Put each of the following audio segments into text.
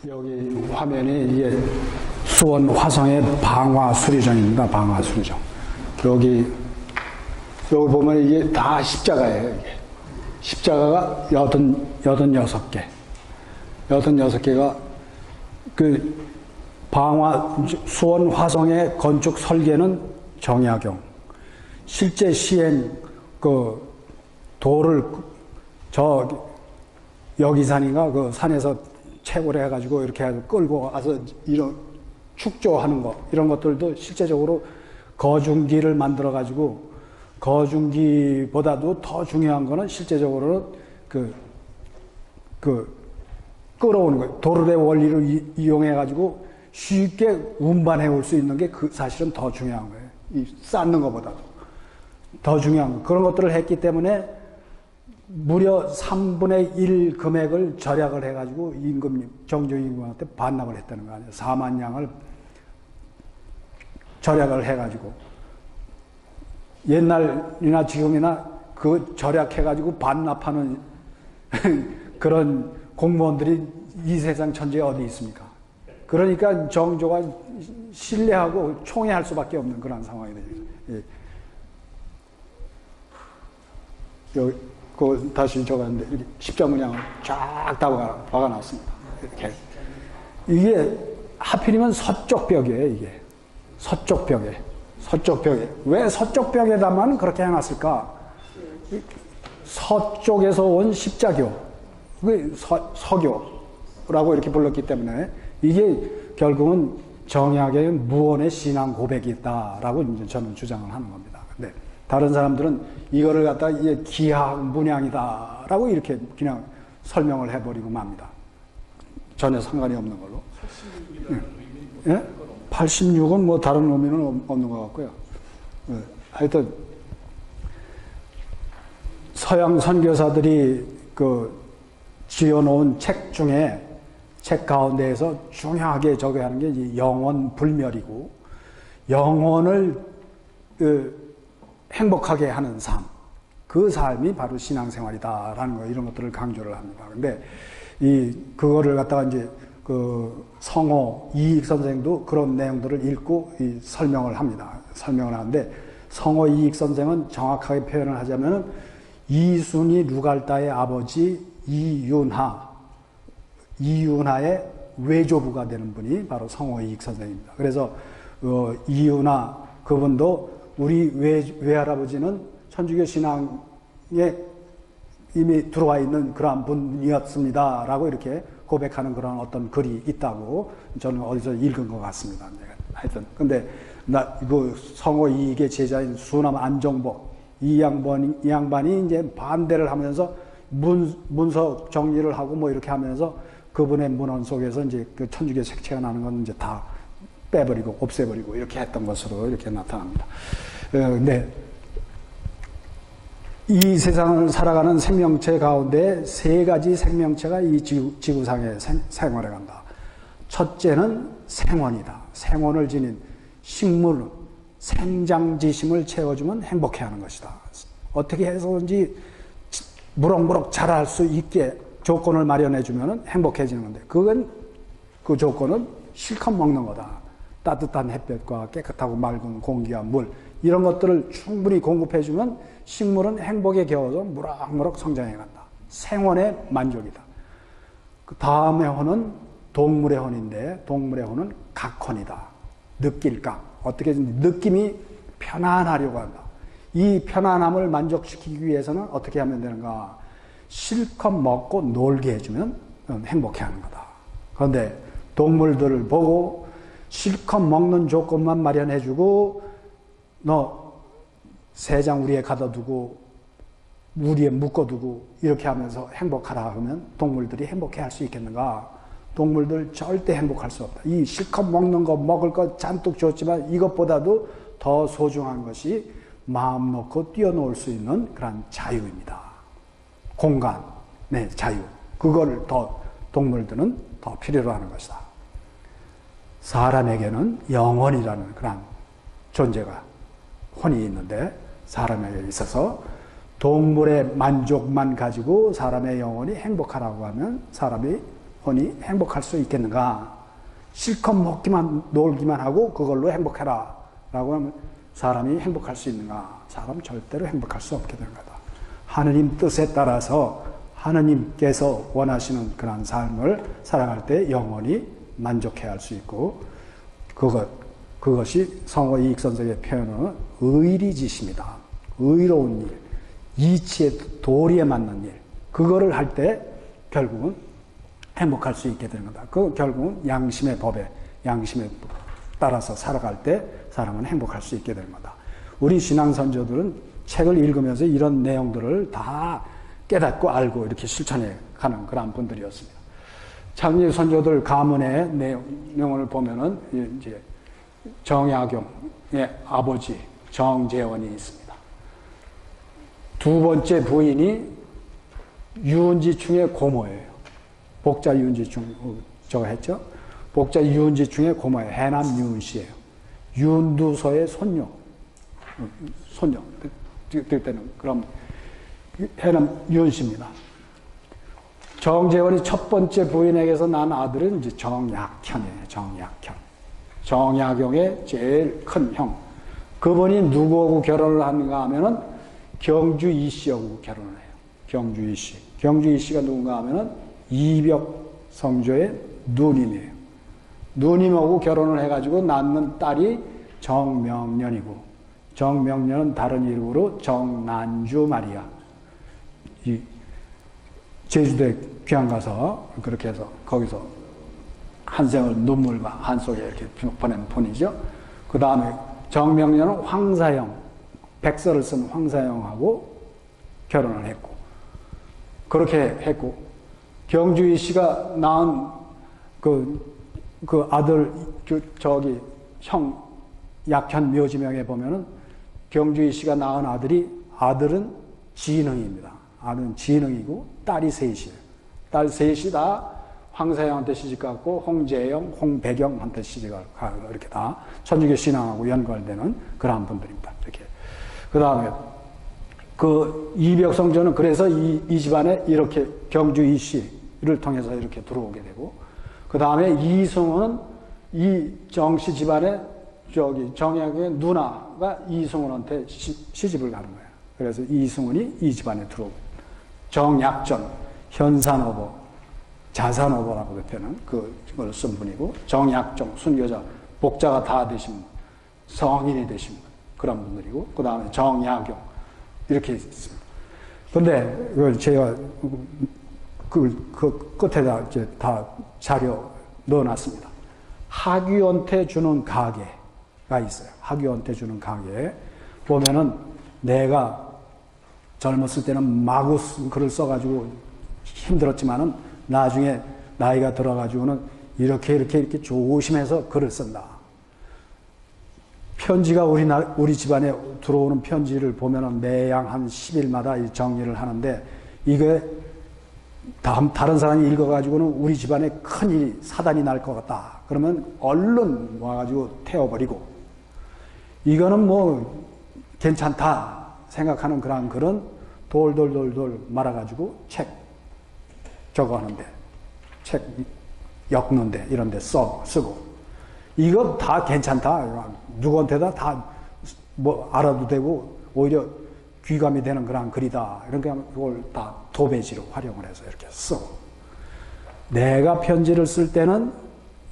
여기 화면이 이게 수원 화성의 방화수리정입니다. 방화수리정. 여기 보면 이게 다 십자가예요. 이게. 십자가가 86개. 86개가 수원 화성의 건축 설계는 정약용. 실제 시행 돌을 여기산인가 그 산에서 채굴 해가지고 이렇게 해서 끌고 와서 이런 축조하는 거 이런 것들도 실제적으로 거중기를 만들어가지고 거중기보다도 더 중요한 거는 실제적으로는 끌어오는 거예요. 도르의 원리를 이용해가지고 쉽게 운반해 올 수 있는 게 사실은 더 중요한 거예요. 이 쌓는 것보다도 더 중요한 거. 그런 것들을 했기 때문에 무려 3분의 1 금액을 절약을 해가지고 정조임금한테 반납을 했다는 거 아니에요. 4만 양을 절약을 해가지고 옛날이나 지금이나 그 절약해가지고 반납하는 그런 공무원들이 이 세상 천지에 어디 있습니까? 그러니까 정조가 신뢰하고 총애할 수밖에 없는 그런 상황이 되죠. 예. 여기 다시 적었는데 이렇게 십자문양을 쫙 다 박아놨습니다. 이렇게 이게 하필이면 서쪽 벽이에요. 이게 서쪽 벽에 왜 서쪽 벽에다만 그렇게 해놨을까? 서쪽에서 온 십자교, 서교라고 이렇게 불렀기 때문에 이게 결국은 정약의 무언의 신앙 고백이 있다라고 이제 저는 주장을 하는 겁니다. 근데 다른 사람들은 이거를 갖다가 이게 기하학 문양이다라고 이렇게 그냥 설명을 해버리고 맙니다. 전혀 상관이 없는 걸로. 86은 뭐 다른 의미는 없는 것 같고요. 하여튼 서양 선교사들이 지어놓은 책 중에 책 가운데에서 중요하게 적용하는 게 이제 영혼 불멸이고 영혼을 행복하게 하는 삶, 그 삶이 바로 신앙생활이다라는 거 이런 것들을 강조를 합니다. 근데 그거를 갖다가 이제 성호 이익 선생도 그런 내용들을 읽고 설명을 합니다. 설명을 하는데 성호 이익 선생은 정확하게 표현을 하자면은 이순이 루갈다의 아버지 이윤하의 외조부가 되는 분이 바로 성호 이익 선생입니다. 그래서 이윤하 그분도 우리 외할아버지는 천주교 신앙에 이미 들어와 있는 그러한 분이었습니다라고 이렇게 고백하는 그런 어떤 글이 있다고 저는 어디서 읽은 것 같습니다. 하여튼 근데 성호 이익의 제자인 수남 안정복 이 양반이 이제 반대를 하면서 문서 정리를 하고 뭐 이렇게 하면서 그분의 문헌 속에서 이제 그 천주교 색채가 나는 건 이제 다 빼버리고 없애버리고 이렇게 했던 것으로 이렇게 나타납니다. 근데 이 세상을 살아가는 생명체 가운데 세 가지 생명체가 이 지구상에 생활해 간다. 첫째는 생원이다. 생원을 지닌 식물, 생장지심을 채워주면 행복해하는 것이다. 어떻게 해서든지 무럭무럭 자랄 수 있게 조건을 마련해주면 행복해지는 건데 그 조건은 실컷 먹는 거다. 따뜻한 햇볕과 깨끗하고 맑은 공기와 물 이런 것들을 충분히 공급해주면 식물은 행복에 겨워서 무럭무럭 성장해 간다. 생원의 만족이다. 그 다음의 혼은 동물의 혼인데 동물의 혼은 각혼이다. 느낄각. 어떻게 느낌이 편안하려고 한다. 이 편안함을 만족시키기 위해서는 어떻게 하면 되는가? 실컷 먹고 놀게 해주면 행복해하는 거다. 그런데 동물들을 보고 실컷 먹는 조건만 마련해주고 너 새장 우리에 가둬두고 우리에 묶어두고 이렇게 하면서 행복하라 하면 동물들이 행복해할 수 있겠는가? 동물들 절대 행복할 수 없다. 이 실컷 먹는 거 먹을 거 잔뜩 줬지만 이것보다도 더 소중한 것이 마음 놓고 뛰어놀 수 있는 그런 자유입니다. 공간의 자유. 그걸 더 동물들은 더 필요로 하는 것이다. 사람에게는 영혼이라는 그런 존재가 혼이 있는데 사람에게 있어서 동물의 만족만 가지고 사람의 영혼이 행복하라고 하면 사람이 행복할 수 있겠는가? 실컷 먹기만 놀기만 하고 그걸로 행복해라 라고 하면 사람이 행복할 수 있는가? 사람 절대로 행복할 수 없게 되는 거다. 하느님 뜻에 따라서 하느님께서 원하시는 그런 삶을 살아갈 때 영원히 만족해야 할 수 있고, 그것이 성호 이익 선생의 표현은 의리짓입니다. 의로운 일, 이치의 도리에 맞는 일, 그거를 할 때 결국은 행복할 수 있게 되는 거다. 그 결국은 양심의 법에, 양심에 따라서 살아갈 때 사람은 행복할 수 있게 되는 거다. 우리 신앙 선조들은 책을 읽으면서 이런 내용들을 다 깨닫고 알고 이렇게 실천해 가는 그런 분들이었습니다. 창립 선조들 가문의 내용을 보면은 이제 정약용의 아버지 정재원이 있습니다. 두 번째 부인이 유은지충의 고모예요. 복자 유은지충 저거 했죠. 복자 유은지충의 고모예요. 해남 유은씨예요. 윤두서의 손녀 될 때는 그럼 해남 유은씨입니다. 정재원이 첫 번째 부인에게서 난 아들은 이제 정약현이에요. 정약용의 제일 큰 형. 그분이 누구하고 결혼을 하는가 하면은 경주 이씨하고 결혼을 해요. 경주 이씨. 경주 이씨가 누군가 하면은 이벽 성조의 누님이에요. 누님하고 결혼을 해가지고 낳는 딸이 정명년이고, 정명년은 다른 이름으로 정난주 마리아. 이 제주도에 귀양 가서 그렇게 해서 거기서 한 생을 눈물과 한 속에 이렇게 보낸 분이죠. 그 다음에 정명년은 황사영, 백서를 쓴 황사영하고 결혼을 했고, 그렇게 했고, 경주이 씨가 낳은 그 아들, 저기 형 약현 묘지명에 보면은 경주이 씨가 낳은 아들은 진흥입니다. 아들은 진흥이고 딸이 셋이에요. 딸 셋이 다 황사영한테 시집갔고 홍재영, 홍배경한테 시집가고 이렇게 다 천주교 신앙하고 연관되는 그러한 분들입니다. 이렇게. 그 다음에 그 이벽성조는 그래서 이 집안에 이렇게 경주 이 씨를 통해서 이렇게 들어오게 되고, 그 다음에 이승훈은 이 정씨 집안에 저기 정약의 누나가 이승훈한테 시집을 가는 거예요. 그래서 이승훈이 이 집안에 들어오고, 정약전, 현산어보, 자산어보라고 표현은 그걸 쓴 분이고, 정약정, 순교자, 복자가 다 되신 성인이 되신 그런 분들이고, 그 다음에 정약용 이렇게 있습니다. 근데 그걸 제가 그 끝에다 이제 다 자료 넣어놨습니다. 학위원태 주는 가게가 있어요. 학위원태 주는 가게 보면은 내가 젊었을 때는 마구 글을 써가지고 힘들었지만은 나중에 나이가 들어가지고는 이렇게 조심해서 글을 쓴다. 편지가 우리 집안에 들어오는 편지를 보면은 매양 한 10일마다 정리를 하는데, 이게 다른 사람이 읽어가지고는 우리 집안에 큰일이 사단이 날 것 같다. 그러면 얼른 와가지고 태워버리고, 이거는 뭐 괜찮다 생각하는 그런 글은 돌돌 말아가지고 책 저거 하는데, 책 엮는데 이런 데 쓰고, 이거 다 괜찮다. 누구한테다 다 뭐 알아도 되고 오히려 귀감이 되는 그런 글이다. 이렇게 하면 그걸 다 도배지로 활용을 해서 이렇게 쓰고, 내가 편지를 쓸 때는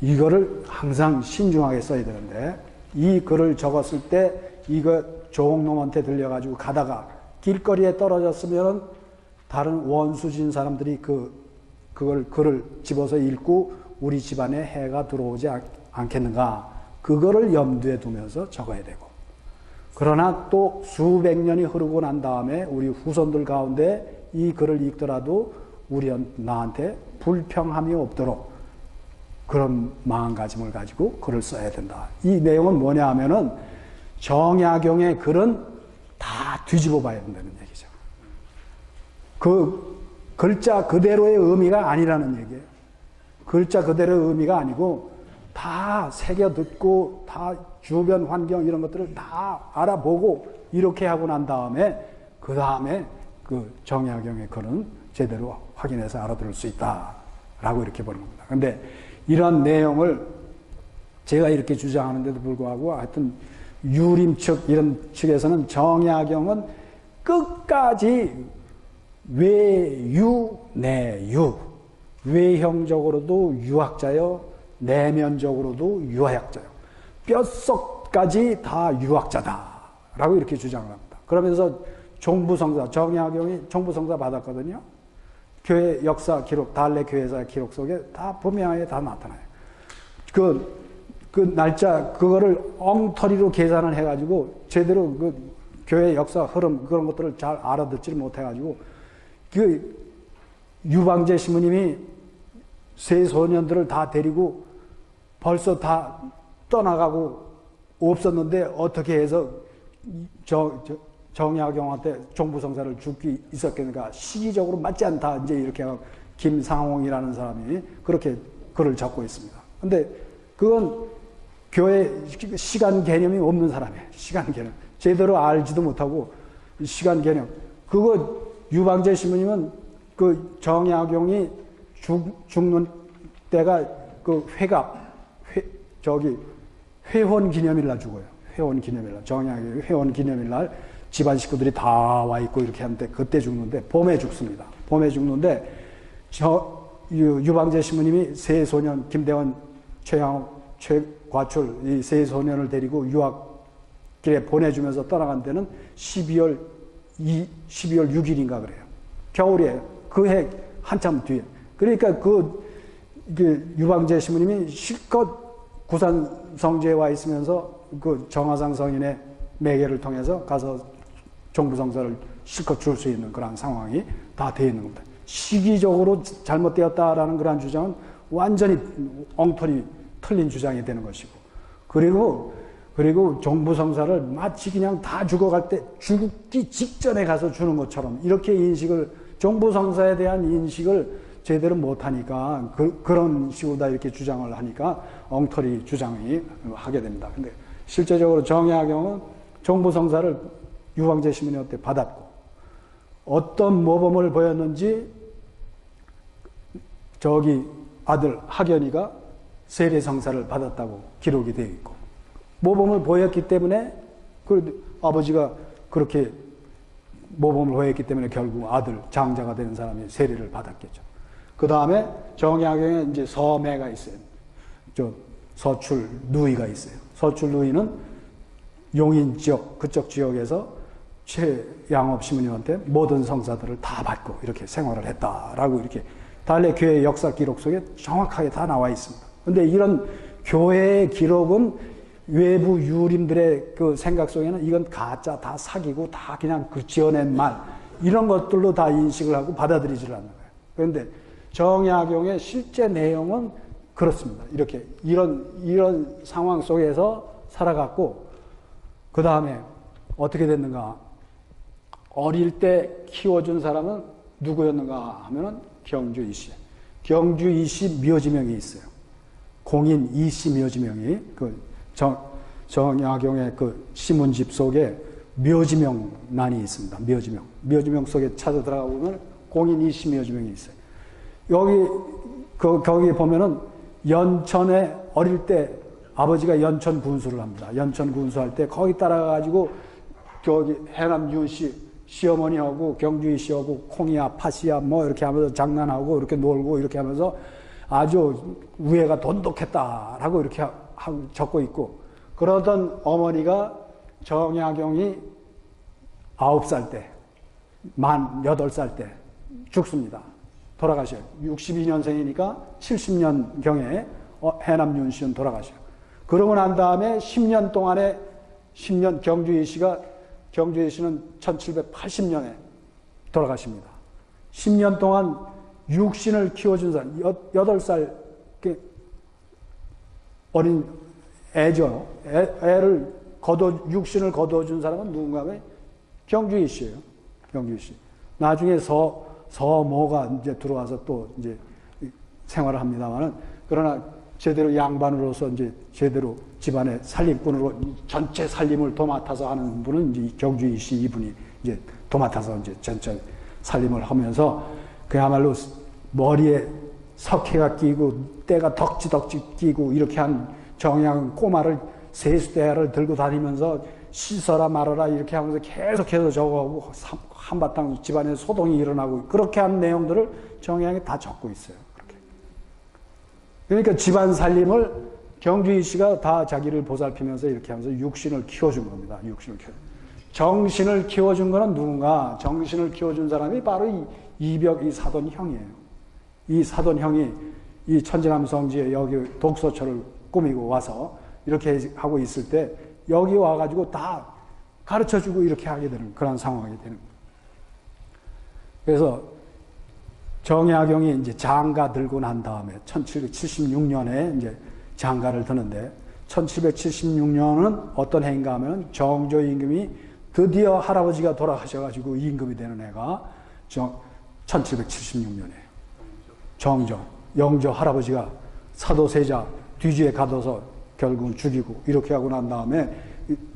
이거를 항상 신중하게 써야 되는데, 이 글을 적었을 때 이거 조옥놈한테 들려가지고 가다가 길거리에 떨어졌으면 다른 원수진 사람들이 그걸 글을 집어서 읽고 우리 집안에 해가 들어오지 않겠는가, 그거를 염두에 두면서 적어야 되고, 그러나 또 수백 년이 흐르고 난 다음에 우리 후손들 가운데 이 글을 읽더라도 나한테 불평함이 없도록 그런 마음가짐을 가지고 글을 써야 된다. 이 내용은 뭐냐 하면은 정약용의 글은 다 뒤집어 봐야 된다는 얘기죠. 그 글자 그대로의 의미가 아니라는 얘기예요. 글자 그대로의 의미가 아니고 다 새겨 듣고 다 주변 환경 이런 것들을 다 알아보고 이렇게 하고 난 다음에 그 다음에 그 정약용의 글은 제대로 확인해서 알아들을 수 있다. 라고 이렇게 보는 겁니다. 근데 이런 내용을 제가 이렇게 주장하는데도 불구하고 하여튼 유림 측 이런 측에서는 정약용은 끝까지 외유 내유, 외형적으로도 유학자요, 내면적으로도 유학자요, 뼛속까지 다 유학자다라고 이렇게 주장을 합니다. 그러면서 종부성사, 정약용이 종부성사 받았거든요. 교회 역사 기록, 달래 교회사 기록 속에 다 분명하게 다 나타나요. 그 날짜, 그거를 엉터리로 계산을 해가지고 제대로 그 교회 역사 흐름 그런 것들을 잘 알아듣지를 못해가지고 그 유방제 신부님이 세 소년들을 다 데리고 벌써 다 떠나가고 없었는데 어떻게 해서 정약용한테 종부성사를 죽기 있었겠는가, 시기적으로 맞지 않다, 이제 이렇게 하고 김상홍이라는 사람이 그렇게 글을 적고 있습니다. 근데 그건 교회 시간 개념이 없는 사람이에요. 시간 개념. 제대로 알지도 못하고 시간 개념. 그거 유방제 신부님은 그 정약용이 죽는 때가 그 회원 기념일날 죽어요. 회원 기념일날. 정약용이 회원 기념일날 집안 식구들이 다 와 있고 이렇게 하는데 그때 죽는데 봄에 죽습니다. 봄에 죽는데 유방제 신부님이 세 소년 김대원, 최양욱, 최과출 이 세 소년을 데리고 유학길에 보내주면서 떠나간 데는 12월 6일인가 그래요. 겨울이에요. 그 해 한참 뒤에. 그러니까 그 유방제 신부님이 실컷 구산 성지에 와 있으면서 그 정화상 성인의 매개를 통해서 가서 종부성사를 실컷 줄 수 있는 그런 상황이 다 되어 있는 겁니다. 시기적으로 잘못되었다라는 그런 주장은 완전히 엉터리 틀린 주장이 되는 것이고, 그리고 종부성사를 마치 그냥 다 죽어갈 때 죽기 직전에 가서 주는 것처럼 이렇게 종부성사에 대한 인식을 제대로 못하니까 그런 식으로 다 이렇게 주장을 하니까 엉터리 주장이 하게 됩니다. 근데 실제적으로 정약용은 종부성사를 유방제 신부님한테 받았고 어떤 모범을 보였는지 저기 아들 학연이가 세례성사를 받았다고 기록이 되어 있고, 모범을 보였기 때문에 아버지가 그렇게 모범을 보였기 때문에 결국 아들 장자가 되는 사람이 세례를 받았겠죠. 그 다음에 정약용에 이제 서매가 있어요. 서출 누이가 있어요. 서출 누이는 용인 지역, 그쪽 지역에서 최양업 신부님한테 모든 성사들을 다 받고 이렇게 생활을 했다라고 이렇게 달래 교회 역사 기록 속에 정확하게 다 나와 있습니다. 근데 이런 교회의 기록은 외부 유림들의 그 생각 속에는 이건 가짜, 다 사기고 다 그냥 그 지어낸 말, 이런 것들로 다 인식을 하고 받아들이질 않는 거예요. 그런데 정약용의 실제 내용은 그렇습니다. 이렇게 이런 상황 속에서 살아갔고, 그 다음에 어떻게 됐는가? 어릴 때 키워준 사람은 누구였는가 하면은 경주 이씨. 경주 이씨 묘지명이 있어요. 공인 이씨 묘지명이 정약용의 그 시문집 속에 묘지명란이 있습니다. 묘지명 속에 찾아 들어가 보면 공인 이씨 묘지명이 있어요. 거기 보면은 연천에 어릴 때 아버지가 연천 군수를 합니다. 연천 군수할 때 거기 따라가가지고 저기 해남 윤씨 시어머니하고 경주이 씨하고 콩이야 팥이야 뭐 이렇게 하면서 장난하고 이렇게 놀고 이렇게 하면서 아주 우애가 돈독했다라고 이렇게 하고 적고 있고, 그러던 어머니가 정약용이 9살 때, 만 8살 때 죽습니다. 돌아가셔요. 62년생이니까 70년경에 해남 윤씨는 돌아가셔요. 그러고 난 다음에 10년 동안에 경주이 씨는 1780년에 돌아가십니다. 10년 동안 육신을 키워준 사람, 8살 어린 애죠. 애를 육신을 거둬준 사람은 누군가 하면 경주이 씨예요. 경주이 씨. 나중에 서모가 이제 들어와서 또 이제 생활을 합니다만은, 그러나 제대로 양반으로서 이제 제대로 집안의 살림꾼으로 전체 살림을 도맡아서 하는 분은 이제 경주이 씨 이분이 이제 도맡아서 이제 전체 살림을 하면서 그야말로 머리에 석회가 끼고 때가 덕지덕지 끼고 이렇게 한 정양 꼬마를 세수대야를 들고 다니면서 씻어라 말아라 이렇게 하면서 계속해서 적어하고 한바탕 집안에 소동이 일어나고 그렇게 한 내용들을 정양이 다 적고 있어요. 그렇게. 그러니까 집안 살림을 경주희 씨가 다 자기를 보살피면서 이렇게 하면서 육신을 키워준 겁니다. 육신을 키워. 정신을 키워준 거는 누군가? 정신을 키워준 사람이 바로 이 이벽 이 사돈형이에요. 이 사돈형이 이 천지남성지에 여기 독서처를 꾸미고 와서 이렇게 하고 있을 때 여기 와가지고 다 가르쳐주고 이렇게 하게 되는 그런 상황이 되는 거예요. 그래서 정약용이 이제 장가 들고 난 다음에 1776년에 이제 장가를 드는데 1776년은 어떤 해인가 하면 정조 임금이 드디어 할아버지가 돌아가셔가지고 임금이 되는 해가 1776년이에요. 정조, 영조 할아버지가 사도세자 뒤주에 가둬서 결국은 죽이고 이렇게 하고 난 다음에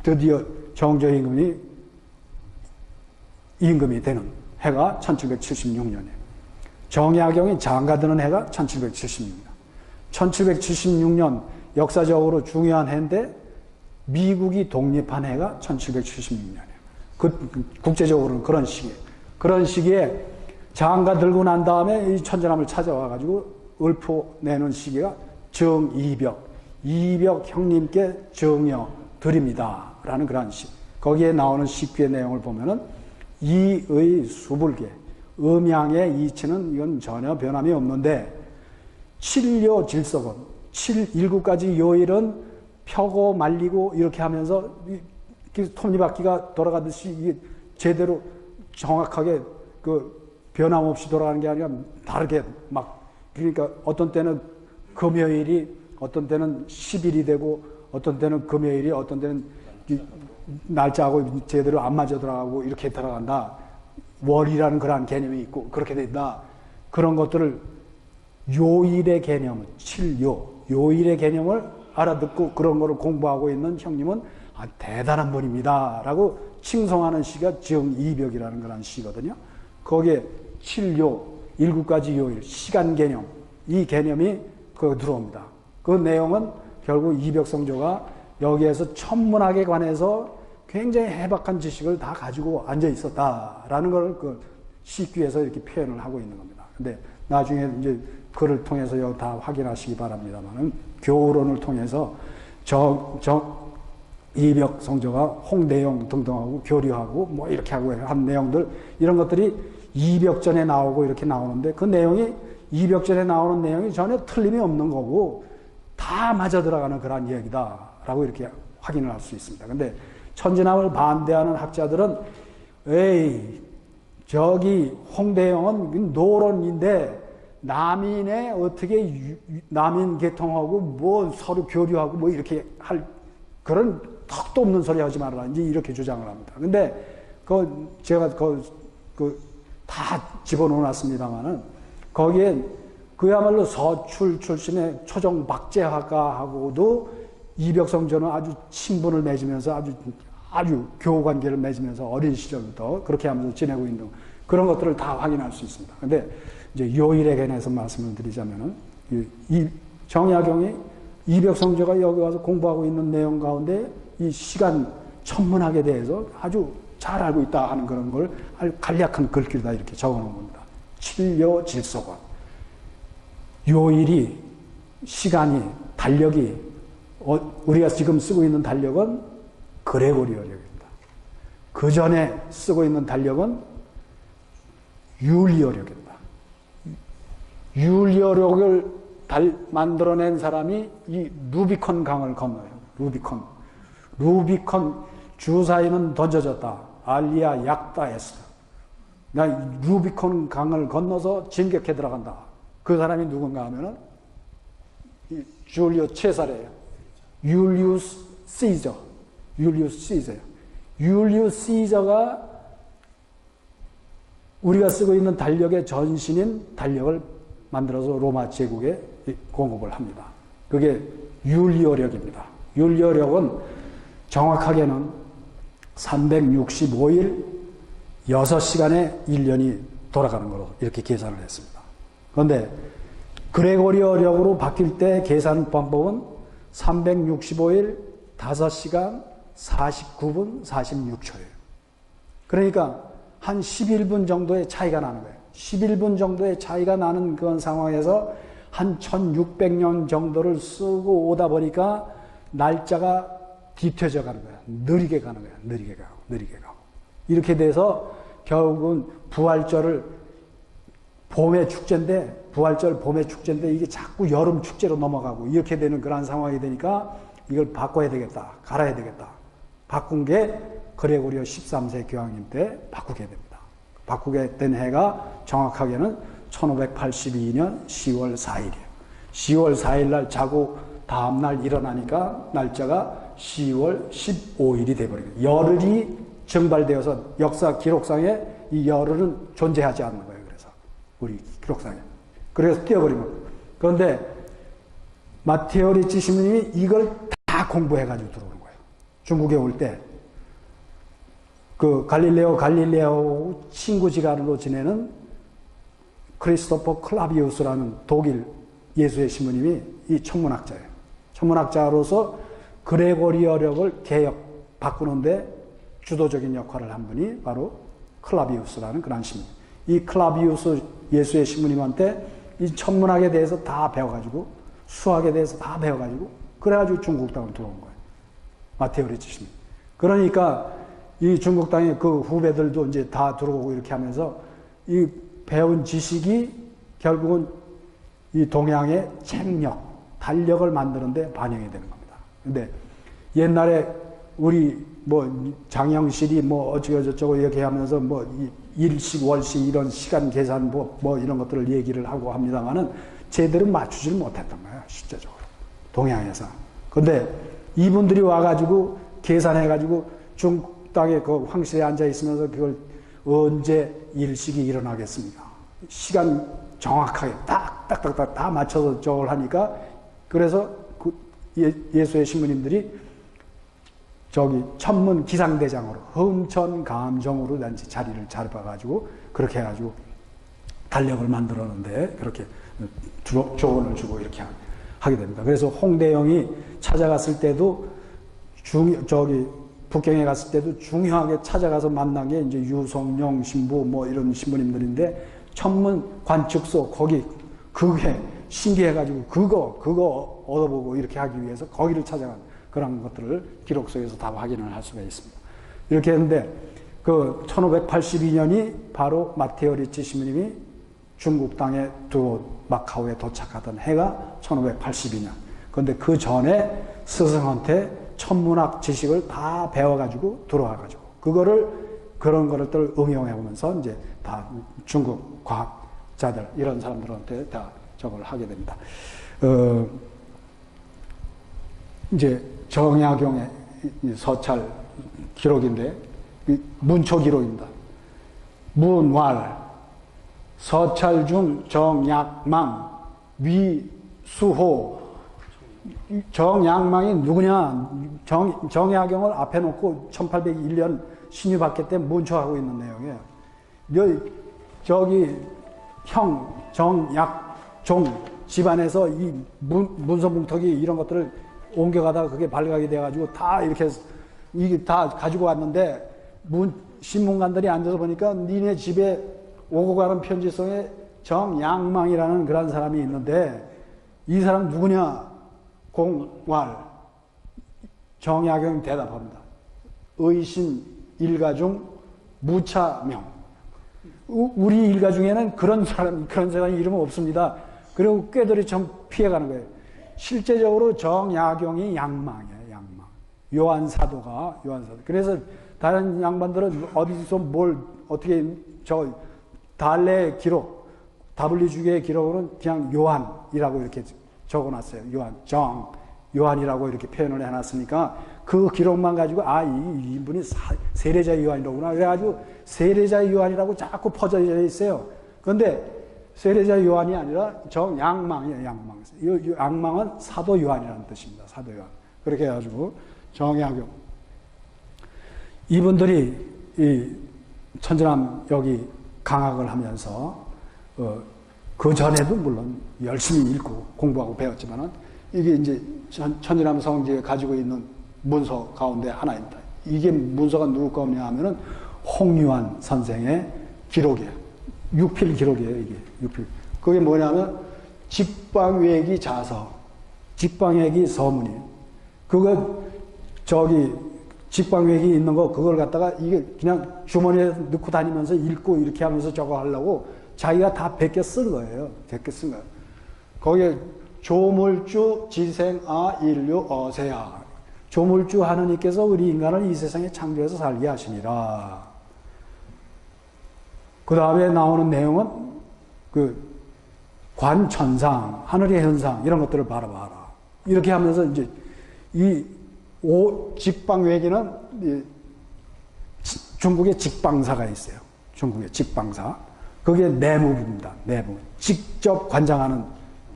드디어 정조 임금이 되는 해가 1776년이에요. 정약용이 장가드는 해가 1776년. 1776년 역사적으로 중요한 해인데 미국이 독립한 해가 1776년이에요. 국제적으로는 그런 시기에. 그런 시기에 장가 들고 난 다음에 이 천지남을 찾아와가지고 읊어내는 시기가 정이벽. 이벽 형님께 정여 드립니다. 라는 그런 시. 거기에 나오는 식귀의 내용을 보면은 이의 수불계. 음양의 이치는 이건 전혀 변함이 없는데 칠요 질석은 일곱 가지 요일은 펴고 말리고 이렇게 하면서 톱니바퀴가 돌아가듯이 이게 제대로 정확하게 그 변함없이 돌아가는 게 아니라 다르게 막 그러니까 어떤 때는 금요일이 어떤 때는 10일이 되고 어떤 때는 금요일이 어떤 때는 날짜하고 제대로 안 맞아 들어가고 이렇게 들어간다. 월이라는 그런 개념이 있고 그렇게 된다. 그런 것들을 요일의 개념, 요일의 개념을 알아듣고 그런 거를 공부하고 있는 형님은 대단한 분입니다. 라고 칭송하는 시가 정이벽이라는 그런 시거든요. 거기에 일곱 가지 요일, 시간 개념, 이 개념이 들어옵니다. 그 내용은 결국 이벽성조가 여기에서 천문학에 관해서 굉장히 해박한 지식을 다 가지고 앉아 있었다라는 걸 그 시귀에서 이렇게 표현을 하고 있는 겁니다. 근데 나중에 이제 글을 통해서 여기 다 확인하시기 바랍니다만은 교우론을 통해서 이벽 성조가 홍대용 등등하고 교류하고 뭐 이렇게 하고 한 내용들 이런 것들이 이벽전에 나오고 이렇게 나오는데 그 내용이 이벽전에 나오는 내용이 전혀 틀림이 없는 거고 다 맞아 들어가는 그런 이야기다라고 이렇게 확인을 할 수 있습니다. 근데 천지남을 반대하는 학자들은 에이 저기 홍대영은 노론인데 남인의 어떻게 남인 계통하고 뭐 서로 교류하고 뭐 이렇게 할 그런 턱도 없는 소리 하지 말아라 이제 이렇게 주장을 합니다. 근데 제가 다 집어넣어놨습니다만은 거기에 그야말로 서출 출신의 초정 박재화가하고도 이벽성조는 아주 친분을 맺으면서 아주 교우관계를 맺으면서 어린 시절부터 그렇게 하면서 지내고 있는 그런 것들을 다 확인할 수 있습니다. 근데 이제 요일에 관해서 말씀을 드리자면은 이 정약용이 이벽성조가 여기 와서 공부하고 있는 내용 가운데 이 시간 천문학에 대해서 아주 잘 알고 있다 하는 그런 걸 아주 간략한 글귀다 이렇게 적어 놓은 겁니다. 칠요 질서관. 요일이 시간이 달력이 우리가 지금 쓰고 있는 달력은 그레고리어력입니다. 그 전에 쓰고 있는 달력은 율리어력입니다. 율리어력을 만들어낸 사람이 이 루비콘 강을 건너요. 루비콘 주사위는 던져졌다. 알리아 약다에스. 나 루비콘 강을 건너서 진격해 들어간다. 그 사람이 누군가 하면은 줄리오 체사레예요. 율리우스 시저. 율리우스 시저가 우리가 쓰고 있는 달력의 전신인 달력을 만들어서 로마 제국에 공급을 합니다. 그게 율리어력입니다. 율리어력은 정확하게는 365일 6시간에 1년이 돌아가는 걸로 이렇게 계산을 했습니다. 그런데 그레고리어력으로 바뀔 때 계산 방법은 365일 5시간 49분 46초예요. 그러니까 한 11분 정도의 차이가 나는 거예요. 11분 정도의 차이가 나는 그런 상황에서 한 1600년 정도를 쓰고 오다 보니까 날짜가 뒤틀어져 가는 거야. 느리게 가는 거야. 느리게 가고. 이렇게 돼서 결국은 부활절을 봄의 축제인데, 이게 자꾸 여름 축제로 넘어가고 이렇게 되는 그런 상황이 되니까 이걸 바꿔야 되겠다. 갈아야 되겠다. 바꾼 게 그레고리오 13세 교황님 때 바꾸게 됩니다. 바꾸게 된 해가 정확하게는 1582년 10월 4일이에요. 10월 4일 날 자고 다음날 일어나니까 날짜가 10월 15일이 돼버려요. 열흘이 증발되어서 역사 기록상에 이 열흘은 존재하지 않는 거예요. 그래서 우리 기록상에. 그래서 띄어버린 겁니다. 그런데 마테오 리치 신부님이 이걸 다 공부해가지고 들어오는 거예요. 중국에 올 때 그 갈릴레오 친구지간으로 지내는 크리스토퍼 클라비우스라는 독일 예수의 신부님이 이 천문학자예요. 천문학자로서 그레고리어력을 바꾸는데 주도적인 역할을 한 분이 바로 클라비우스라는 그런 신부님. 이 클라비우스 예수의 신부님한테 이 천문학에 대해서 다 배워가지고 수학에 대해서 다 배워가지고 그래가지고 중국 땅을 들어온 거예요. 마테오 리치 신부님. 그러니까 이 중국 땅의 그 후배들도 이제 다 들어오고 이렇게 하면서 이 배운 지식이 결국은 이 동양의 책력, 달력을 만드는데 반영이 되는 겁니다. 근데 옛날에 우리 뭐 장영실이 뭐 어쩌고저쩌고 이렇게 하면서 뭐 일식, 월식 이런 시간 계산 뭐 이런 것들을 얘기를 하고 합니다만은 제대로 맞추지를 못했던 거예요. 실제적으로. 동양에서. 근데 이분들이 와가지고 계산해가지고 중국 땅에 그 황실에 앉아 있으면서 그걸 언제 일식이 일어나겠습니까? 시간 정확하게 딱딱딱딱 다 맞춰서 저걸 하니까 그래서 그 예수의 신부님들이 저기 천문 기상대장으로 흠천 감정으로 자리를 잡아가지고 그렇게 해가지고 달력을 만들었는데 그렇게 조언을 주고 이렇게 하게 됩니다. 그래서 홍대영이 찾아갔을 때도 북경에 갔을 때도 중요하게 찾아가서 만난 게 이제 유성룡 신부 뭐 이런 신부님들인데 천문 관측소 거기 그게 신기해가지고 그거 얻어보고 이렇게 하기 위해서 거기를 찾아간 그런 것들을 기록 속에서 다 확인을 할 수가 있습니다. 이렇게 했는데 그 1582년이 바로 마테오 리치 신부님이 중국 땅에 마카오에 도착하던 해가 1582년. 그런데 그 전에 스승한테 천문학 지식을 다 배워가지고 들어와가지고 그런 거를 응용해보면서 이제 다 중국 과학자들 이런 사람들한테 다 저걸 하게 됩니다. 이제 정약용의 서찰 기록인데 문초 기록입니다. 문왈 서찰 중 정약망 위수호 정약망이 누구냐? 정약용을 앞에 놓고 1801년 신유받기 때 문초하고 있는 내용이에요. 저기 형 정약종 집안에서 이 문서뭉터기 이런 것들을 옮겨가다가 그게 발각이 돼가지고 다 이렇게 이게 다 가지고 왔는데 신문관들이 앉아서 보니까 니네 집에 오고 가는 편지성에 정양망이라는 그런 사람이 있는데 이 사람 누구냐? 공왈 정약용 대답합니다. 의신 일가 중 무차명. 우리 일가 중에는 그런 사람 이름은 없습니다. 그리고 꾀들이 좀 피해가는 거예요. 실제적으로 정약용이 양망이에요. 양망. 요한사도가 요한사도. 그래서 다른 양반들은 어디서 뭘 어떻게 달래의 기록, WG의 기록으로는 그냥 요한이라고 이렇게 적어놨어요. 요한이라고 이렇게 표현을 해놨으니까 그 기록만 가지고 이분이 세례자 요한이로구나. 그래가지고 세례자 요한이라고 자꾸 퍼져 있어요. 그런데 세례자 요한이 아니라 정양망이에요. 양망. 이 양망은 사도 요한이라는 뜻입니다. 사도 요한. 그렇게 해가지고 정약용. 이분들이 이 천지남 여기 강학을 하면서 그 전에도 물론 열심히 읽고 공부하고 배웠지만은 이게 이제 천지남 성지가 가지고 있는 문서 가운데 하나입니다. 이게 문서가 누구 거냐 하면은 홍유환 선생의 기록이에요. 육필 기록이에요, 이게. 육필. 그게 뭐냐면 직방외기 자서, 직방외기 서문이에요. 그거 직방외기 있는 거 그걸 갖다가 이게 그냥 주머니에 넣고 다니면서 읽고 이렇게 하면서 저거 하려고 자기가 다 베껴 쓴 거예요. 베껴 쓴 거예요. 거기에 조물주 지생아 인류 어세야. 조물주 하느님께서 우리 인간을 이 세상에 창조해서 살게 하시니라. 그 다음에 나오는 내용은 그 관천상, 하늘의 현상 이런 것들을 바라봐라. 이렇게 하면서 이제 이 직방외기는 중국의 직방사가 있어요. 중국의 직방사. 그게 내무부입니다. 내무. 직접 관장하는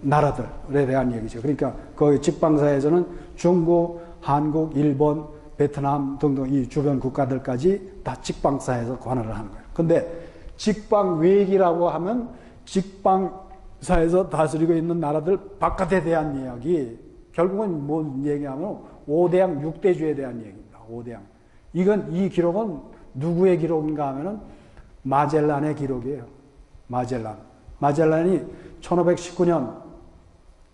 나라들에 대한 얘기죠. 그러니까 거기 직방사에서는 중국, 한국, 일본, 베트남 등등 이 주변 국가들까지 다 직방사에서 관할을 하는 거예요. 근데 직방외기라고 하면 직방사에서 다스리고 있는 나라들 바깥에 대한 이야기, 결국은 뭔 얘기하면 5대양 6대주에 대한 얘기입니다. 5대양. 이 기록은 누구의 기록인가 하면은 마젤란의 기록이에요. 마젤란이 1519년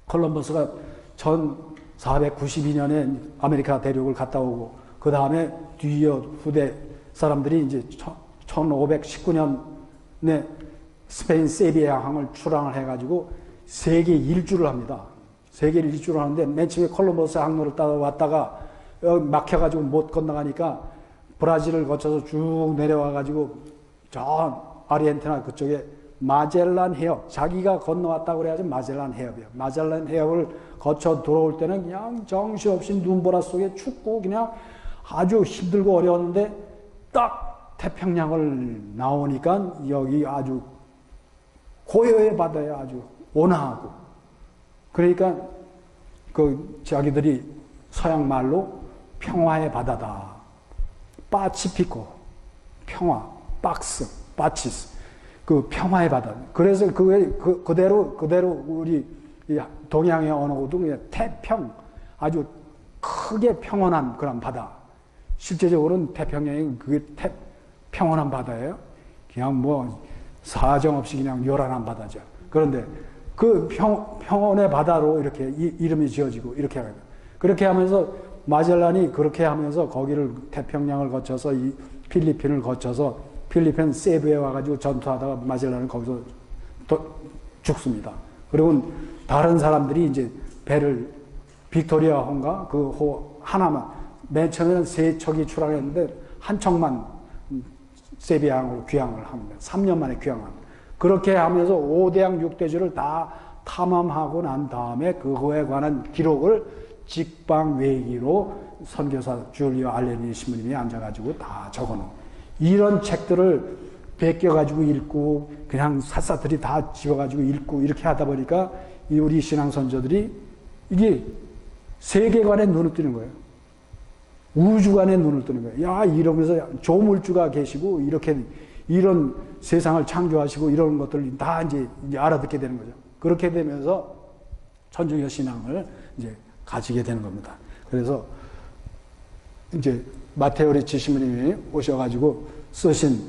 콜럼버스가 1492년에 아메리카 대륙을 갔다 오고, 그 다음에 뒤이어 후대 사람들이 이제 1519년에 스페인 세비야 항을 출항을 해가지고 세계 일주를 합니다. 세계 일주를 하는데 맨 처음에 콜럼버스 항로를 따라왔다가 막혀가지고 못 건너가니까 브라질을 거쳐서 쭉 내려와가지고 저 아르헨티나 그쪽에 마젤란 해협, 자기가 건너왔다고 그래야지 마젤란 해협이에요. 마젤란 해협을 거쳐 들어올 때는 그냥 정신없이 눈보라 속에 춥고 그냥 아주 힘들고 어려웠는데 딱 태평양을 나오니까 여기 아주 고요의 바다에 아주 온화하고, 그러니까 그 자기들이 서양 말로 평화의 바다다. 파치피코, 평화, 박스, 파치스. 그 평화의 바다. 그래서 그대로 우리 동양의 언어도 그냥 태평, 아주 크게 평온한 그런 바다. 실제적으로는 태평양이 그게 평온한 바다예요. 그냥 뭐 사정 없이 그냥 요란한 바다죠. 그런데 그 평온의 바다로 이렇게 이름이 지어지고 이렇게 하는 거예요. 그렇게 하면서 마젤란이 그렇게 하면서 거기를 태평양을 거쳐서 이 필리핀을 거쳐서 필리핀 세부에 와가지고 전투하다가 마젤란은 거기서 죽습니다. 그리고 다른 사람들이 이제 배를 빅토리아 호인가 그 호 하나만, 맨 처음에는 세 척이 출항했는데 한 척만 세비야항으로 귀향을 합니다. 3년 만에 귀향합니다. 그렇게 하면서 5대양 6대주를 다 탐험하고 난 다음에 그거에 관한 기록을 직방외기로 선교사 줄리오 알레니 신부님이 앉아가지고 다 적어놓은, 이런 책들을 베껴가지고 읽고 그냥 샅샅들이 다 집어가지고 읽고 이렇게 하다 보니까 우리 신앙선조들이 이게 세계관에 눈을 뜨는 거예요. 우주관에 눈을 뜨는 거예요. 야, 이러면서 조물주가 계시고 이렇게 이런 세상을 창조하시고 이런 것들을 다 이제 알아듣게 되는 거죠. 그렇게 되면서 천주교 신앙을 이제 가지게 되는 겁니다. 그래서 이제 마테오 리치 신부님이 오셔가지고 쓰신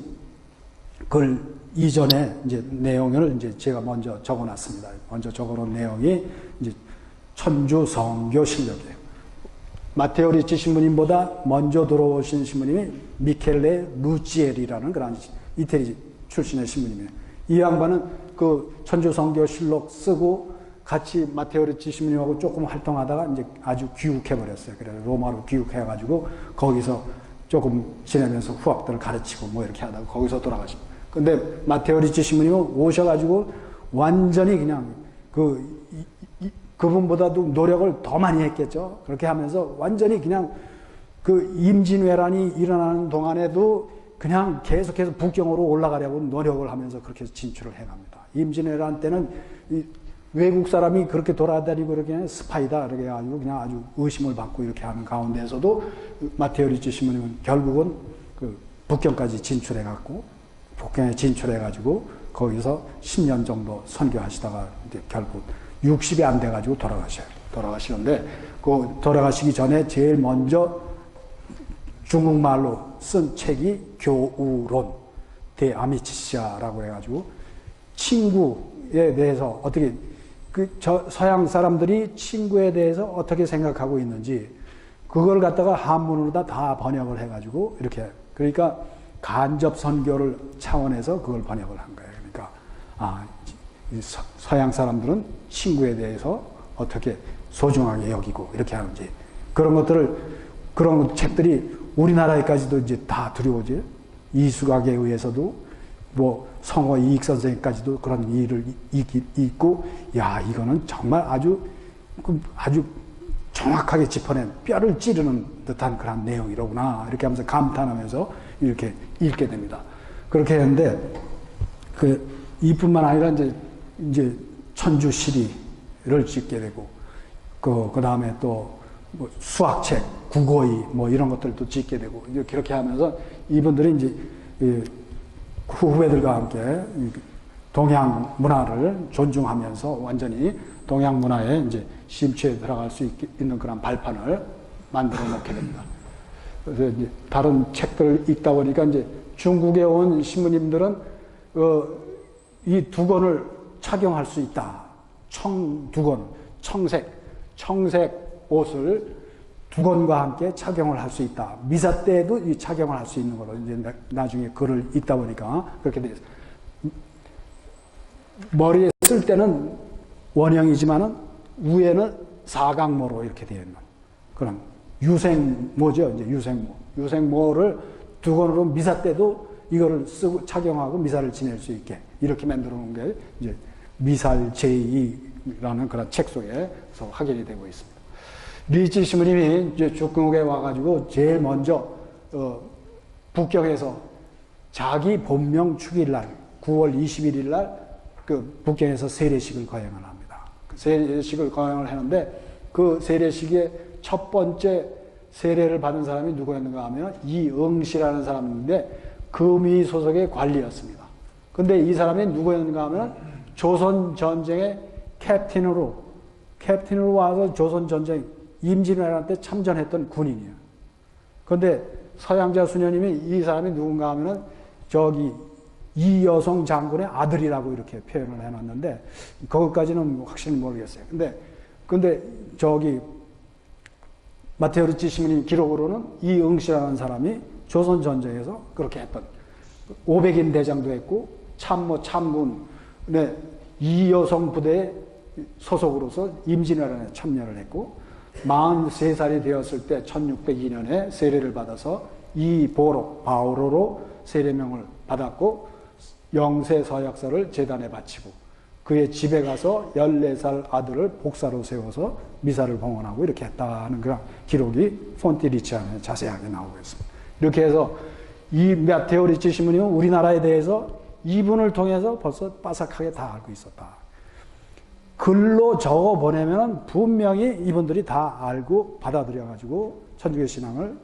글 이전에 이제 내용을 이제 제가 먼저 적어놨습니다. 먼저 적어놓은 내용이 이제 천주 성교 실력이에요. 마테오 리치 신부님보다 먼저 들어오신 신부님이 미켈레 루치엘이라는 그런 이태리 출신의 신부님이에요. 이 양반은 그 천주 성교 실록 쓰고 같이 마테오 리치 신부님하고 조금 활동하다가 이제 아주 귀국해버렸어요. 그래서 로마로 귀국해가지고 거기서 조금 지내면서 후학들을 가르치고 뭐 이렇게 하다가 거기서 돌아가십니다. 근데 마테오 리치 신부님은 오셔가지고 완전히 그냥 그분보다도 노력을 더 많이 했겠죠. 그렇게 하면서 완전히 그냥 그 임진왜란이 일어나는 동안에도 그냥 계속해서 북경으로 올라가려고 노력을 하면서 그렇게 진출을 해갑니다. 임진왜란 때는 외국 사람이 그렇게 돌아다니고 이렇게 스파이다 이렇게 해가지고 그냥 아주 의심을 받고 이렇게 하는 가운데서도 마테오 리치 신부님은 결국은 그 북경까지 진출해갖고 북경에 진출해가지고 거기서 10년 정도 선교하시다가 이제 결국 60이 안 돼가지고 돌아가셔요. 돌아가시는데 그 돌아가시기 전에 제일 먼저 중국말로 쓴 책이 교우론 대아미치시아라고 해가지고 친구에 대해서 어떻게 서양 사람들이 친구에 대해서 어떻게 생각하고 있는지 그걸 갖다가 한문으로 다 번역을 해가지고 이렇게 그러니까 간접 선교를 차원에서 그걸 번역을 한 거예요. 그러니까 서양 사람들은 친구에 대해서 어떻게 소중하게 여기고 이렇게 하는지 그런 책들이 우리나라에까지도 이제 다 들여오지. 이수각에 의해서도 뭐 성호 이익 선생까지도 그런 일을 읽고 야 이거는 정말 아주 정확하게 짚어낸 뼈를 찌르는 듯한 그런 내용이로구나 이렇게 하면서 감탄하면서 이렇게 읽게 됩니다. 그렇게 했는데 이뿐만 아니라 이제 천주시리를 찍게 되고 그 다음에 또 뭐 수학책, 국어의 뭐 이런 것들도 찍게 되고 이제 그렇게 하면서 이분들이 이제 후배들과 함께 동양 문화를 존중하면서 완전히 동양 문화에 이제 심취해 들어갈 수 있는 그런 발판을 만들어 놓게 됩니다. 그래서 이제 다른 책들을 읽다 보니까 이제 중국에 온 신부님들은 이 두건을 착용할 수 있다. 두건, 청색 옷을 두건과 함께 착용을 할 수 있다. 미사 때에도 이 착용을 할 수 있는 걸로 이제 나중에 글을 읽다 보니까 그렇게 되어 있어요. 머리에 쓸 때는 원형이지만은 위에는 사각모로 이렇게 되어 있는 그런 유생모죠. 이제 유생모를 두건으로 미사 때도 이거를 쓰고 착용하고 미사를 지낼 수 있게 이렇게 만들어 놓은 게 이제 미살 제2라는 그런 책 속에서 확인이 되고 있습니다. 리치 신부님이 이제 중국에 와가지고 제일 먼저 북경에서 자기 본명 축일날 9월 21일 날 북경에서 세례식을 거행을 합니다. 세례식을 거행을 하는데 그 세례식의 첫 번째 세례를 받은 사람이 누구였는가 하면 이응시라는 사람인데 금이 소속의 관리였습니다. 근데 이 사람이 누구였는가 하면 조선 전쟁의 캡틴으로 와서 조선 전쟁 임진왜란 때 참전했던 군인이에요. 근데 서양자 수녀님이 이 사람이 누군가 하면은 이여성 장군의 아들이라고 이렇게 표현을 해놨는데 거기까지는 확실히 모르겠어요. 근데 마테오 리치 신부님 기록으로는 이응시라는 사람이 조선 전쟁에서 그렇게 했던 500인 대장도 했고 참군의 이여성 부대의 소속으로서 임진왜란에 참여를 했고 43살이 되었을 때 1602년에 세례를 받아서 바오로로 세례명을 받았고 영세 서약서를 제단에 바치고 그의 집에 가서 14살 아들을 복사로 세워서 미사를 봉헌하고 이렇게 했다는 그런 기록이 폰티 리치 안에 자세하게 나오고 있습니다. 이렇게 해서 이 마테오 리치 신부님은 우리나라에 대해서 이분을 통해서 벌써 빠삭하게 다 알고 있었다. 글로 적어 보내면 분명히 이분들이 다 알고 받아들여가지고 천주교 신앙을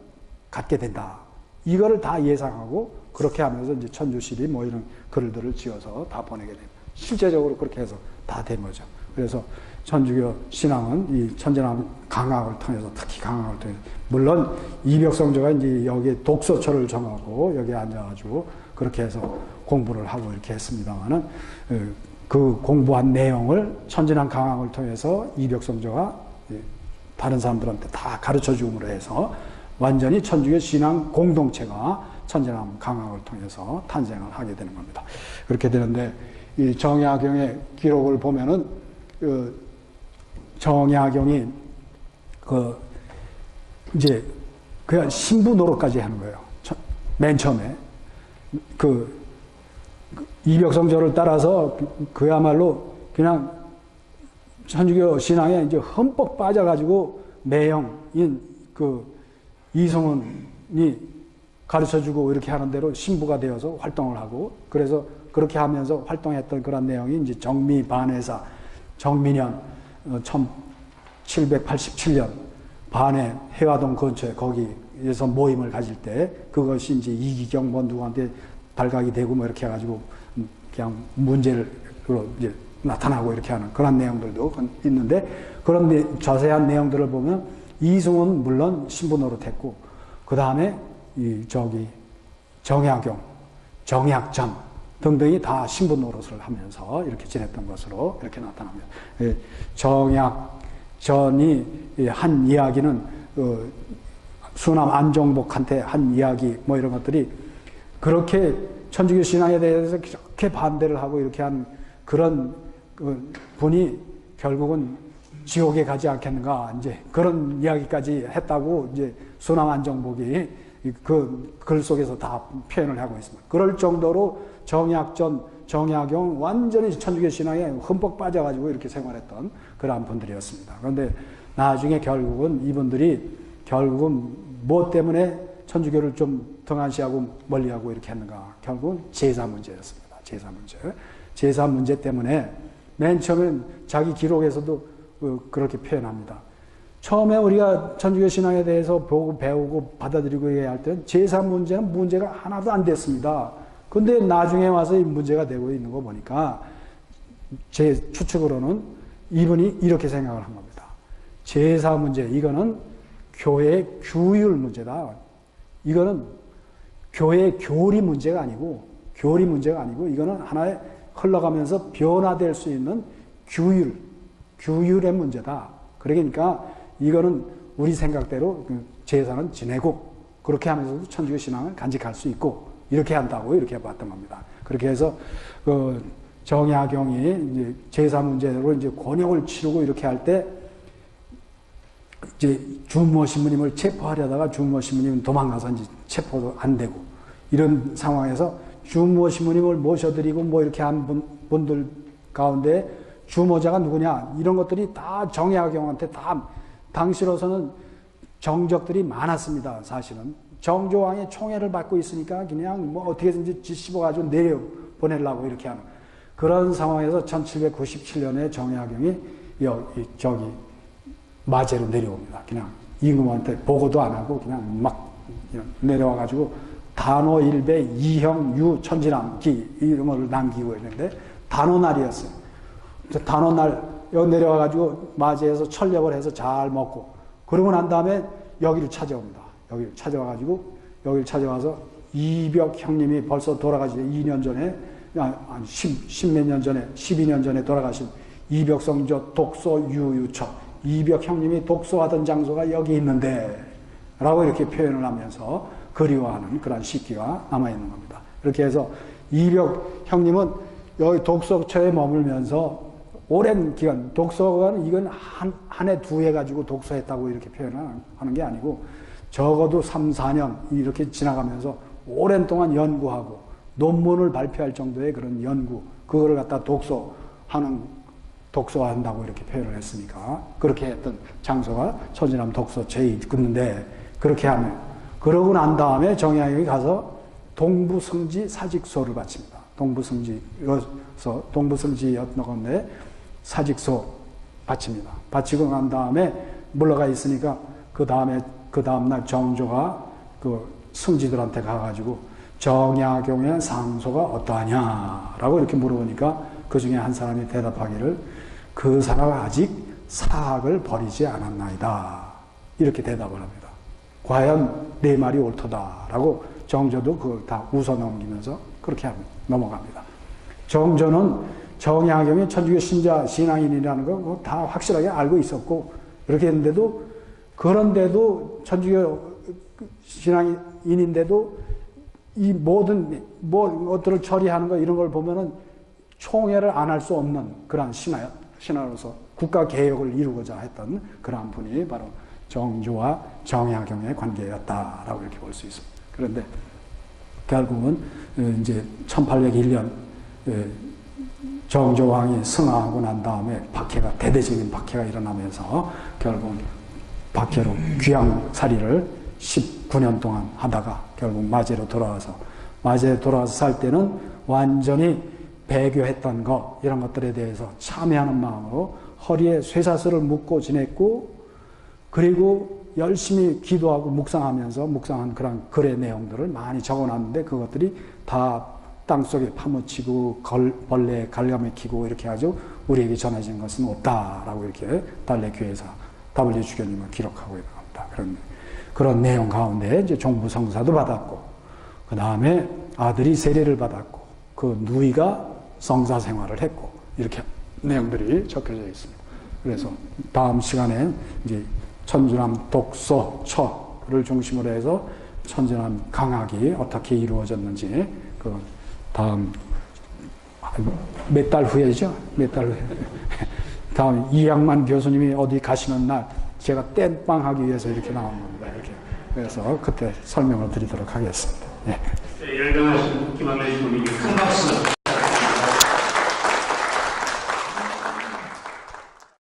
갖게 된다. 이거를 다 예상하고 그렇게 하면서 이제 천주시리 뭐 이런 글들을 지어서 다 보내게 됩니다. 실제적으로 그렇게 해서 다 된 거죠. 그래서 천주교 신앙은 이 천진함 강학을 통해서 특히 강학을 통해서 물론 이벽성조가 이제 여기 독서처를 정하고 여기 앉아가지고 그렇게 해서 공부를 하고 이렇게 했습니다만은 그 공부한 내용을 천진함 강학을 통해서 이벽성조가 다른 사람들한테 다 가르쳐 줌으로 해서 완전히 천주교 신앙 공동체가 천진함 강학을 통해서 탄생을 하게 되는 겁니다. 그렇게 되는데 이 정약용의 기록을 보면은 정약용이 이제 그냥 신부 노릇까지 하는 거예요. 맨 처음에 이벽성조를 따라서 그야말로 그냥 천주교 신앙에 이제 흠뻑 빠져가지고 매형인 이승훈이 가르쳐주고 이렇게 하는 대로 신부가 되어서 활동을 하고 그래서 그렇게 하면서 활동했던 그런 내용이 이제 정미반해사 정민현 1787년 반해 해화동 근처에 거기에서 모임을 가질 때 그것이 이제 이기경 뭐 누구한테 발각이 되고 뭐 이렇게 해가지고 그냥 문제를 이제 나타나고 이렇게 하는 그런 내용들도 있는데, 그런 자세한 내용들을 보면 이승훈은 물론 신부 노릇했고, 그 다음에 정약용, 정약전 등등이 다 신부 노릇을 하면서 이렇게 지냈던 것으로 이렇게 나타납니다. 정약전이 한 이야기는 수남 안종복한테 한 이야기 뭐 이런 것들이 그렇게 천주교 신앙에 대해서 그렇게 반대를 하고 이렇게 한 그런 분이 결국은 지옥에 가지 않겠는가, 이제 그런 이야기까지 했다고 이제 수남 안종복이 그 글 속에서 다 표현을 하고 있습니다. 그럴 정도로 정약전, 정약용 완전히 천주교 신앙에 흠뻑 빠져가지고 이렇게 생활했던 그러한 분들이었습니다. 그런데 나중에 결국은 이분들이 결국은 무엇 때문에 천주교를 좀 등한시하고 멀리하고 이렇게 했는가? 결국은 제사 문제였습니다. 제사 문제. 제사 문제 때문에 맨 처음엔 자기 기록에서도 그렇게 표현합니다. 처음에 우리가 천주교 신앙에 대해서 보고 배우고 받아들이고 할 때는 제사 문제는 문제가 하나도 안 됐습니다. 근데 나중에 와서 이 문제가 되고 있는 거 보니까 제 추측으로는 이분이 이렇게 생각을 한 겁니다. 제사 문제, 이거는 교회의 규율 문제다. 이거는 교회의 교리 문제가 아니고, 이거는 하나의 흘러가면서 변화될 수 있는 규율의 문제다. 그러니까 이거는 우리 생각대로 제사는 지내고, 그렇게 하면서도 천주교 신앙을 간직할 수 있고, 이렇게 한다고 이렇게 봤던 겁니다. 그렇게 해서 정약용이 이제 제사 문제로 이제 권역을 치르고 이렇게 할 때 이제 주모 신부님을 체포하려다가 주모 신부님은 도망가서 이제 체포도 안 되고, 이런 상황에서 주모 신부님을 모셔드리고 뭐 이렇게 한 분들 가운데 주모자가 누구냐, 이런 것들이 다 정약용한테 다, 당시로서는 정적들이 많았습니다. 사실은 정조왕의 총애를 받고 있으니까 그냥 뭐 어떻게든지 씹어가지고 내려 보내려고 이렇게 하는 그런 상황에서 1797년에 정약용이 저기 마제로 내려옵니다. 그냥 임금한테 보고도 안 하고 그냥 막 내려와가지고 단오일배 이형 천지남기 이런 걸 남기고 있는데, 단오날이었어요. 단오날 여기 내려와가지고 마제에서 철렵을 해서 잘 먹고, 그러고 난 다음에 여기를 찾아옵니다. 여기를 찾아와서 이벽 형님이 벌써 돌아가시죠. 2년 전에, 한 10몇 년 전에, 12년 전에 돌아가신 이벽성저 독소 유유처, 이벽 형님이 독소하던 장소가 여기 있는데 라고 이렇게 표현을 하면서 그리워하는 그런 시기가 남아있는 겁니다. 이렇게 해서 이벽 형님은 여기 독소처에 머물면서 오랜 기간, 독서관 이건 한 해, 두 해 가지고 독서했다고 이렇게 표현하는 게 아니고 적어도 3, 4년 이렇게 지나가면서 오랜 동안 연구하고 논문을 발표할 정도의 그런 연구, 그거를 갖다 독서한다고 이렇게 표현을 했으니까 그렇게 했던 장소가 천지남 독서처에 있는데, 그렇게 하면, 그러고 난 다음에 정약용이 가서 동부승지 사직소를 바칩니다. 동부승지였던 건데 사직소 바칩니다. 바치고 난 다음에 물러가 있으니까 그 다음날 정조가 그 승지들한테 가가지고 정약용의 상소가 어떠하냐라고 이렇게 물어보니까 그 중에 한 사람이 대답하기를 그 사람은 아직 사학을 버리지 않았나이다. 이렇게 대답을 합니다. 과연 내 말이 옳도다라고 정조도 그걸 다 웃어 넘기면서 그렇게 넘어갑니다. 정조는 정약용이 천주교 신앙인이라는 거 다 확실하게 알고 있었고, 그렇게 했는데도, 그런데도 천주교 신앙인인데도 이 모든 것들을 처리하는 거 이런 걸 보면은 총애를 안 할 수 없는 그런 신하로서 국가 개혁을 이루고자 했던 그러한 분이 바로 정조와 정약용의 관계였다라고 이렇게 볼 수 있습니다. 그런데 결국은 이제 1801년 정조왕이 승하하고 난 다음에 대대적인 박해가 일어나면서 결국 박해로 귀양살이를 19년 동안 하다가 결국 마제로 돌아와서 살 때는 완전히 배교했던 것, 이런 것들에 대해서 참여하는 마음으로 허리에 쇠사슬을 묶고 지냈고, 그리고 열심히 기도하고 묵상한 그런 글의 내용들을 많이 적어놨는데, 그것들이 다 땅속에 파묻히고 벌레에 갉아먹히고 이렇게 아주 우리에게 전해진 것은 없다라고 이렇게 달래교회사 W 주교님은 기록하고 있는 겁니다. 그런 내용 가운데 이제 종부 성사도 받았고, 그 다음에 아들이 세례를 받았고, 그 누이가 성사 생활을 했고, 이렇게 내용들이 적혀져 있습니다. 그래서 다음 시간에 이제 천주남 독소처를 중심으로 해서 천주남 강학이 어떻게 이루어졌는지 그 다음 몇 달 후에죠. 몇 달 후에 다음 이양만 교수님이 어디 가시는 날 제가 땜빵하기 위해서 이렇게 나온 겁니다. 이렇게. 그래서 그때 설명을 드리도록 하겠습니다. 예. 열강하신 김한배 주님께 큰 박수.